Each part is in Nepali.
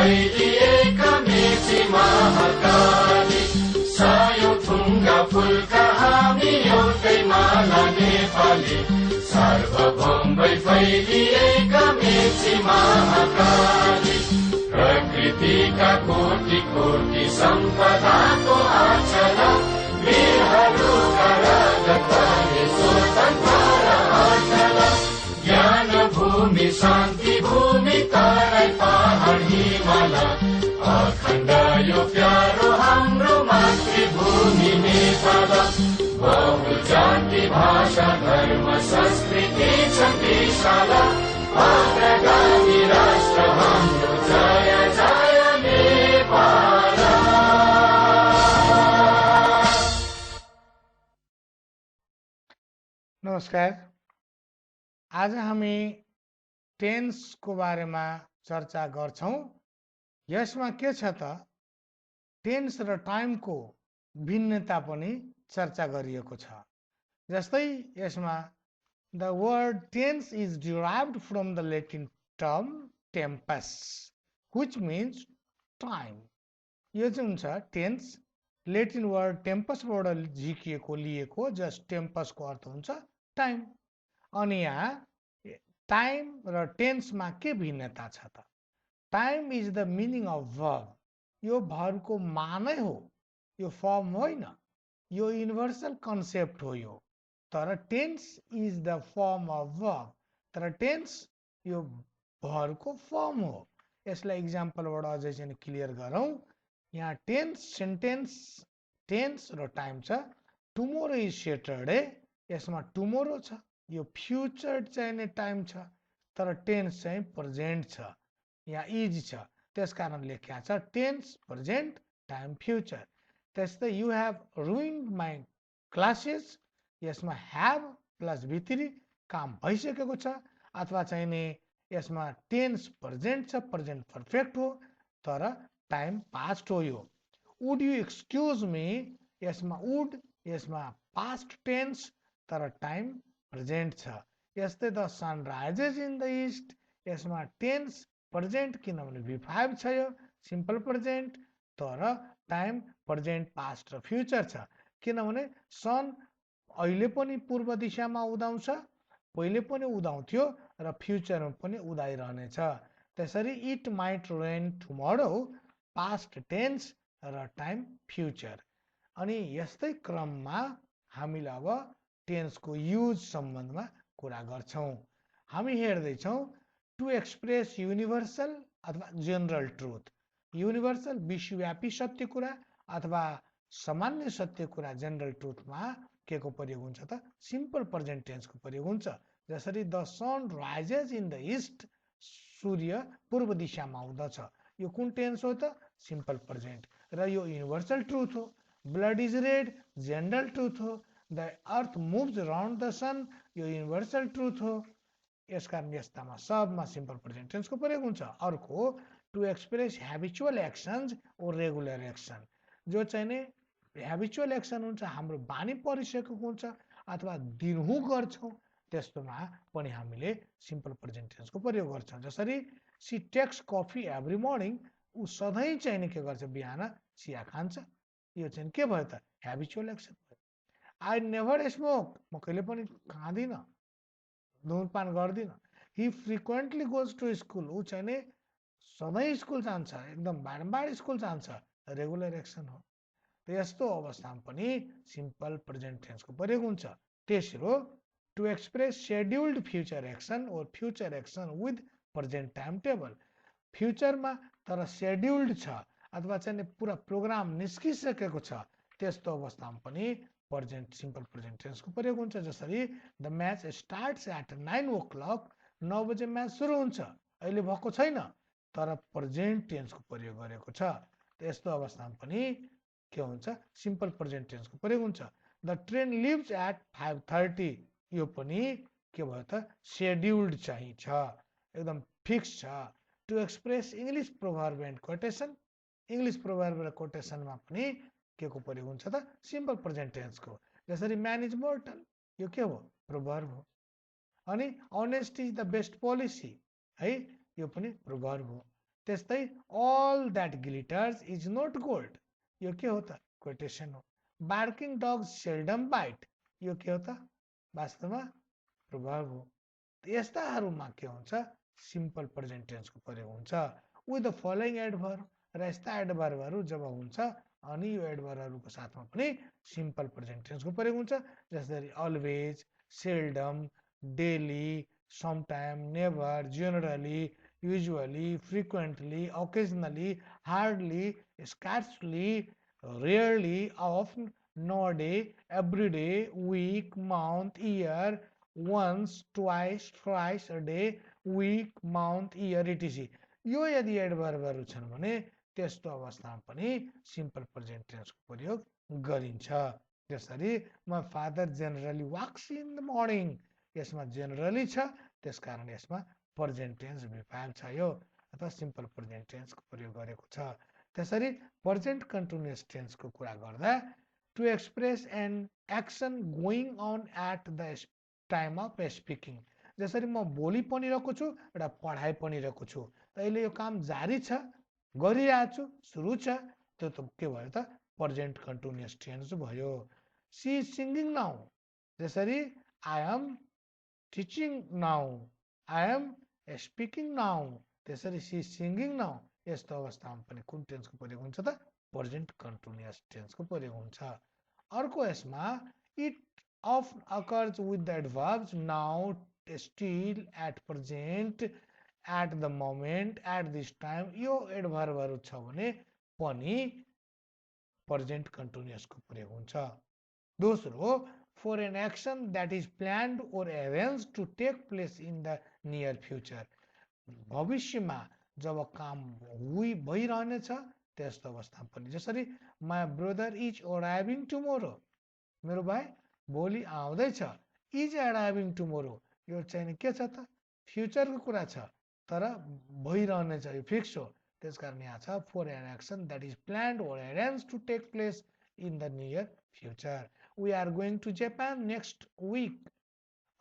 फैलिएका मेची महाकाली, सायो थुङ्गा फुलका हामी एउटै माला नेपाली, सार्वभौमै फैलिएका मेची महाकाली, प्रकृतिका कोटि कोटि सम्पदाको आचला, वीरहरूका रगतले स्वतन्त्र आचला, ज्ञान भूमि शान्ति भूमि तराई पहाड हिमाल, अखण्ड यो प्यारो हाम्रो मातृभूमि नेपाल, बहुजाति भाषा धर्म संस्कृति छ विशाल, अग्रगामी राष्ट्र हाम्रो जय जय नेपाल। नमस्कार, आज हामी टेन्सको बारेमा चर्चा गर्छौं। यसमा के छ त टेन्स र टाइमको भिन्नता पनि चर्चा गरिएको छ। जस्तै यसमा the word tense is derived from the Latin term tempus which means time. यो चाहिँ हुन्छ टेन्स ल्याटिन वर्ड टेम्पसबाट झिकिएको लिएको, जस्ट टेम्पसको अर्थ हुन्छ टाइम। अनि यहाँ टाइम र टेन्समा के भिन्नता छ त? Time is the meaning of verb. यो भर्बको मानै हो, यो फर्म होइन, यो युनिभर्सल कन्सेप्ट हो यो। तर tense is the form of verb, तर टेन्स यो भर्बको फर्म हो। यसलाई इक्जाम्पलबाट अझै चाहिँ क्लियर गरौँ। यहाँ टेन्स सेन्टेन्स टेन्स र टाइम छ। टुमोरो इज सैटरडे, यसमा टुमोरो छ, यो फ्युचर चाहिने टाइम छ, तर टेन्स चाहिँ प्रेजेन्ट छ, यहाँ इज छ, त्यसकारण लेख्या छ टेन्स प्रेजेन्ट टाइम फ्युचर। त्यस्तै you have ruined my classes, यसमा ह्याभ प्लस भित्री काम भइसकेको छ, अथवा चाहिने यसमा टेन्स प्रेजेन्ट छ, प्रेजेन्ट पर्फेक्ट हो, तर टाइम पास्ट हो यो। वुड यु एक्सक्युज मी, यसमा वुड, यसमा पास्ट टेन्स, तर टाइम प्रेजेन्ट छ। यस्तै the sun rises in the east, यसमा टेन्स प्रेजेन्ट किनभने V5 छ, यो सिम्पल प्रेजेन्ट, तर टाइम प्रेजेन्ट पास्ट र फ्युचर छ, किनभने सन अहिले पनि पूर्व दिशामा उदाउँछ, पहिले पनि उदाउँथ्यो र फ्युचरमा पनि उदाइरहनेछ। त्यसरी it might rain tomorrow, past tense र टाइम फ्युचर। अनि यस्तै क्रममा हामीले अब टेन्सको युज सम्बन्धमा कुरा गर्छौं। हामी हेर्दैछौँ टु एक्सप्रेस युनिभर्सल अथवा जेनरल ट्रुथ। युनिभर्सल विश्वव्यापी सत्य कुरा अथवा सामान्य सत्य कुरा जेनरल ट्रुथमा के को प्रयोग हुन्छ त? सिम्पल प्रेजेन्ट टेन्सको प्रयोग हुन्छ। जसरी the sun rises in the east, सूर्य पूर्व दिशामा आउँदछ, यो कुन टेन्स हो त? सिम्पल प्रेजेन्ट, र यो युनिभर्सल ट्रुथ हो। Blood is red, general truth हो। The earth moves around the sun, यो युनिभर्सल ट्रुथ हो। यसकारण यस्तामा सबमा सिम्पल प्रेजेन्ट टेन्सको प्रयोग हुन्छ। अर्को to express habitual actions or regular action, जो चाहिँ नि ह्याबिचुअल एक्सन हुन्छ, हाम्रो बानी परिसकेको हुन्छ अथवा दिनहुँ गर्छौँ, त्यस्तोमा पनि हामीले सिम्पल प्रेजेन्ट टेन्सको प्रयोग गर्छौँ। जसरी she takes coffee every morning, ऊ सधैँ चाहिँ नि के गर्छ? बिहान चिया खान्छ, यो चाहिँ के भयो त? ह्याबिचुअल एक्सन भयो। आई नेभर स्मोक, म कहिले पनि खाँदिनँ, धुमपान गर्दिनँ। He frequently goes to school, ऊ चाहिँ नि सधैँ स्कुल जान्छ, एकदम बारम्बार स्कुल जान्छ, रेगुलर एक्सन हो। यस्तो अवस्थामा पनि सिम्पल प्रेजेन्ट टेन्सको प्रयोग हुन्छ। तेस्रो to express scheduled future action or future action with present time table. फ्युचरमा तर शेड्युल्ड छ अथवा चाहिँ पुरा प्रोग्राम निस्किसकेको छ, त्यस्तो अवस्थामा पनि प्रेजेन्ट सिम्पल प्रेजेन्ट टेन्सको प्रयोग हुन्छ। जसरी the match starts at 9 o'clock, 9 बजे म्याच सुरु हुन्छ, अहिले भएको छैन, तर प्रेजेन्ट टेन्सको प्रयोग गरेको छ। त्यस्तो अवस्थामा पनि के हुन्छ? सिम्पल प्रेजेन्ट टेन्सको प्रयोग हुन्छ। द ट्रेन लिभ्स एट 5:30, यो पनि के भयो त? शेड्युल्ड चाहिँ छ, एकदम फिक्स छ। To express English proverb and quotation, English proverb र कोटेसनमा पनि के को प्रयोग हुन्छ त? सिम्पल प्रेजेन्ट टेन्सको। जसरी म्यान इज मोर्टल, यो के हो? प्रोभर्ब हो। अनि honesty is the best policy, है, यो पनि प्रोभर्ब हो। त्यस्तै all that glitters is not gold, यो के हो त क्वेटेसन हो। बार्किङ डग्स सेल्डम बाइट, यो के हो त वास्तवमा प्रभाव हो। यस्ताहरूमा के हुन्छ सिम्पल प्रेजेन्ट टेन्सको प्रयोग हुन्छ विथ द फलोइङ एडभर्ब, र यस्ता एडभर्बहरू जब हुन्छ अनि यो एडभर्बहरूको साथमा पनि सिम्पल प्रेजेन्ट टेन्सको प्रयोग हुन्छ, जसरी always, seldom, daily, sometime, never, generally, usually, frequently, occasionally, hardly, scarcely, rarely, often, nowadays, every day, week, month, year, once, twice, thrice a day, week, month, year, etc. यो यदि एडभर्बहरू छन् भने त्यस्तो अवस्थामा पनि सिम्पल प्रेजेन्ट टेन्सको प्रयोग गरिन्छ। जसरी my father generally wax in the morning, यसमा जेनरली छ त्यसकारण यसमा प्रेजेन्ट टेन्स विभाग छ यो, अथवा सिम्पल प्रेजेन्ट टेन्सको प्रयोग गरेको छ। त्यसरी प्रेजेन्ट कन्टिन्युअस टेन्सको कुरा गर्दा to express an action going on at the time of speaking, जसरी म बोली पनि रहेको छु एउटा पढाइ पनि रहेको छु, त अहिले यो काम जारी छ, गरिरहेको छु, सुरु छ, त्यो त के भयो त प्रेजेन्ट कन्टिन्युअस टेन्स भयो। सी इज सिङ्गिङ नाउ, जसरी I am teaching now, I am speaking now, त्यसरी सी इज सिङ्गिङ नाउ, यस्तो अवस्थामा पनि कुन टेन्सको प्रयोग हुन्छ त प्रेजेन्ट कन्टिन्युअस टेन्सको प्रयोग हुन्छ। अर्को यसमा it often occurs with the adverbs now, still, at present, at the moment, at this time, यो एडभर्बहरू छ भने पनि प्रेजेन्ट कन्टिन्युअसको प्रयोग हुन्छ। दोस्रो, for an action that is planned or arranged to take place in the near future, भविष्यमा जब काम भइरहनेछ त्यस्तो अवस्थामा पनि, जसरी my brother is arriving tomorrow, मेरो भाइ भोलि आउँदैछ, इज अराइभिङ टुमोरो, यो चाहिँ के छ त फ्युचरको कुरा छ तर भइरहनेछ, यो फिक्स हो, त्यसकारण यहाँ छ for an action that is planned or arrange to take place in the near future, we are going to Japan next week.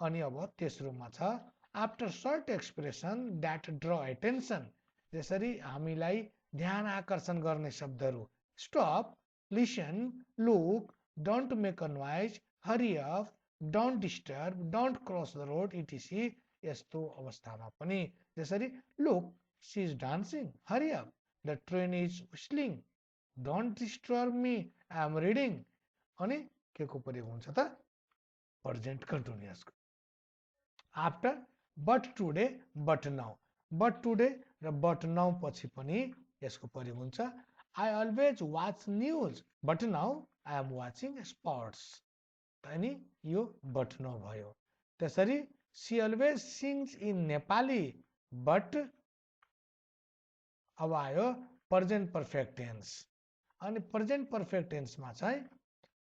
अनि अब तेस्रोमा छ after short expression that draw attention, जसरी हामीलाई ध्यान आकर्षण गर्ने शब्दहरू stop, listen, look, don't make a noise, hurry up, don't disturb, don't cross the road, etc. यस्तो अवस्थामा पनि, जसरी look, she is dancing, hurry up, the train is whistling, don't disturb me, I am reading, अनि के को प्रयोग हुन्छ त प्रेजेन्ट कन्टिन्युअसको। After, but today, but now, but today र but now पछि पनि यसको प्रयोग हुन्छ। I always watch news, but now I am watching sports, अनि यो बट नभयो। त्यसरी she always sings in Nepali, but अब आयो प्रेजेन्ट पर्फेक्ट टेन्स। अनि प्रेजेन्ट पर्फेक्ट टेन्समा चाहिँ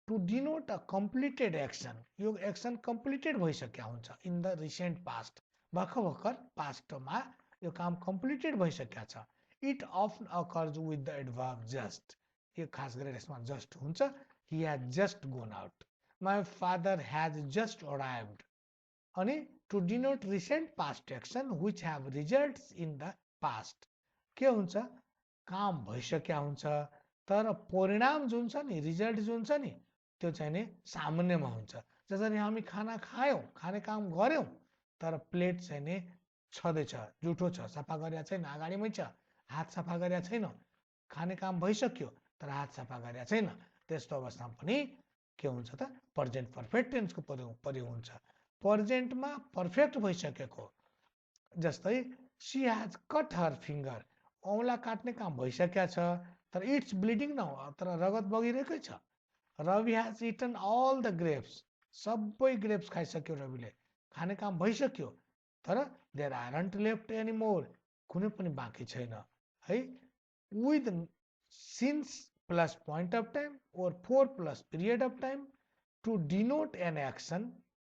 to denote a completed action, यो एक्सन कम्प्लिटेड भइसकेको हुन्छ इन द रिसेन्ट पास्ट, भर्खर पास्टमा यो काम कम्प्लिटेड भइसकेको छ। It often occurs with the adverb just, यो खास गरेर यसमा जस्ट हुन्छ, he has just gone out, my father has just arrived, अनि to denote recent past action which have results in the past, के हुन्छ काम भइसक्या हुन्छ तर परिणाम जुन छ नि, रिजल्ट जुन छ नि, त्यो चाहिँ नि सामान्यमा हुन्छ। जसरी हामी खाना खायौँ, खाने काम गर्यौँ तर प्लेट चाहिँ नि छँदैछ, जुठो छ, सफा गरेका छैन, अगाडिमै छ, हात सफा गरेका छैन, खाने काम भइसक्यो तर हात सफा गरेका छैन, त्यस्तो अवस्थामा पनि के हुन्छ त प्रेजेन्ट पर्फेक्ट टेन्सको प्रयोग हुन्छ। प्रेजेन्टमा पर्फेक्ट भइसकेको, जस्तै she has cut her finger, औँला काट्ने काम भइसकेको छ तर इट्स ब्लिडिङ नाउ, तर रगत बगिरहेकै छ। Ravi has eaten all the grapes, सबै ग्रेप्स खाइसक्यो रविले, खाने काम भइसक्यो तर there aren't left any more, कुनै पनि बाँकी छैन है। With since plus point of time or for plus period of time to denote an action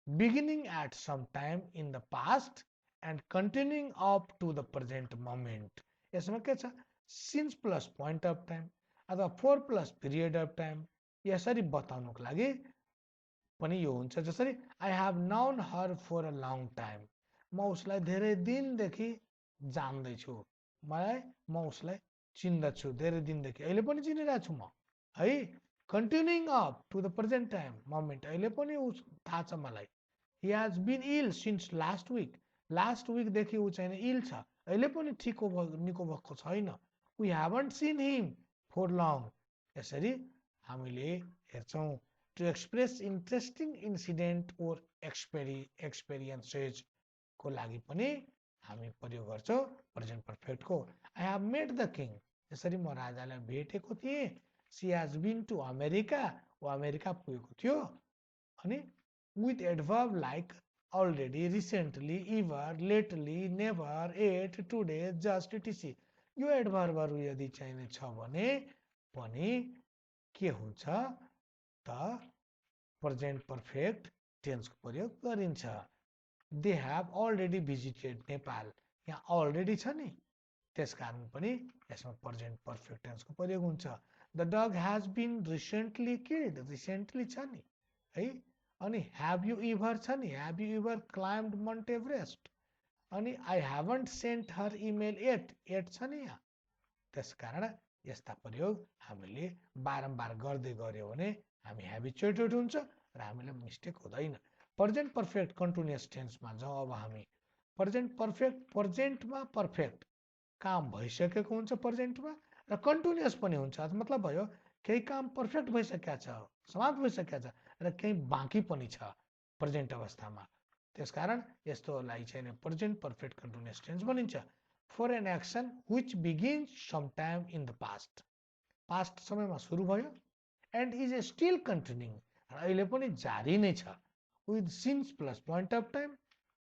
beginning at some time in the past and continuing up to the present moment, यसमा के छ since plus point of time अथवा for plus period of time, यसरी बताउनको लागि पनि यो हुन्छ। जसरी I have known her for a long time, म उसलाई धेरै दिनदेखि जान्दैछु, मलाई म उसलाई चिन्दछु धेरै दिनदेखि अहिले पनि चिनिरहेको छु म है continuing up to the present time moment अहिले पनि उस थाहा छ मलाई he has been ill since last विकदेखि ऊ चाहिँ इल छ अहिले पनि निको भएको छैन we haven't seen him for long यसरी हामीले हेर्छौँ to express interesting incident or experiences को लागि पनि हामी प्रयोग गर्छौँ प्रेजेन्ट पर्फेक्टको I have met the king यसरी म राजालाई भेटेको थिएँ she has been to America ऊ अमेरिका पुगेको थियो अनि with adverb like already recently ever lately never yet today just टिसी यो एडभर्बहरू यदि चाहिने छ भने पनि के हुन्छ त प्रेजेन्ट पर्फेक्ट टेन्सको प्रयोग गरिन्छ they have already visited Nepal यहाँ अलरेडी छ नि त्यसकारण पनि यसमा प्रेजेन्ट पर्फेक्ट टेन्सको प्रयोग हुन्छ the dog has been recently killed recently छ नि है अनि हेभ यु इभर छ नि have you ever climbed Mount Everest अनि I haven't sent her email yet छ नि यहाँ त्यसकारण यस्ता प्रयोग हामीले बारम्बार गर्दै गऱ्यो भने हामी हेबिचुएटेड हुन्छ र हामीलाई मिस्टेक हुँदैन प्रेजेन्ट पर्फेक्ट कन्टिन्युअस टेन्समा जाउँ अब हामी प्रेजेन्ट पर्फेक्ट प्रेजेन्टमा पर्फेक्ट काम भइसकेको हुन्छ प्रेजेन्टमा र कन्टिन्युअस पनि हुन्छ मतलब भयो केही काम पर्फेक्ट भइसकेको छ समाप्त भइसकेको छ र केही बाँकी पनि छ प्रेजेन्ट अवस्थामा त्यसकारण यस्तोलाई चाहिँ प्रेजेन्ट पर्फेक्ट कन्टिन्युअस टेन्स भनिन्छ for an action which begins some time in the past समयमा सुरु भयो एन्ड इज स्टिल कन्टिन्युइङ र अहिले पनि जारी नै छ with since plus point of time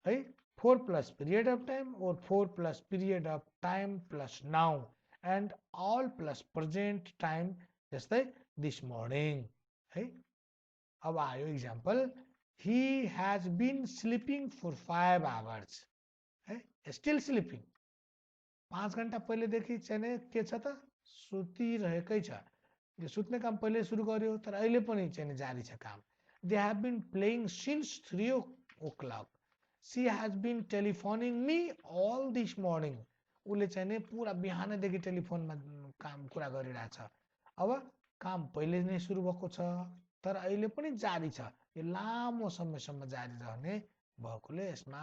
है 4 plus period of time or 4 plus period of time plus now and all plus present time जस्तै this morning है अब आयो example he has been sleeping for 5 hours है still sleeping 5 घण्टा पहिलेदेखि चाहिँ के छ त सुतिरहेकै छ यो सुत्ने काम पहिले सुरु गर्यो तर अहिले पनि चाहिँ जारी छ काम they have been playing since 3 o'clock she has been telephoning me all this morning उसले चाहिँ नि पुरा बिहानदेखि टेलिफोनमा काम कुरा गरिरहेछ अब काम पहिले नै सुरु भएको छ तर अहिले पनि जारी छ यो लामो समयसम्म जारी रहने भएकोले यसमा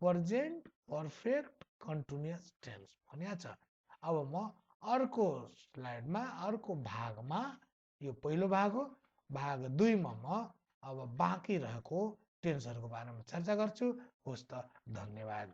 प्रेजेन्ट पर्फेक्ट कन्टिन्युअस टेन्स भनिएको छ अब म अर्को स्लाइडमा अर्को भागमा यो पहिलो भाग हो भाग 2 मा म अब बाँकी रहेको टेन्सहरूको बारेमा चर्चा गर्छु हस् त धन्यवाद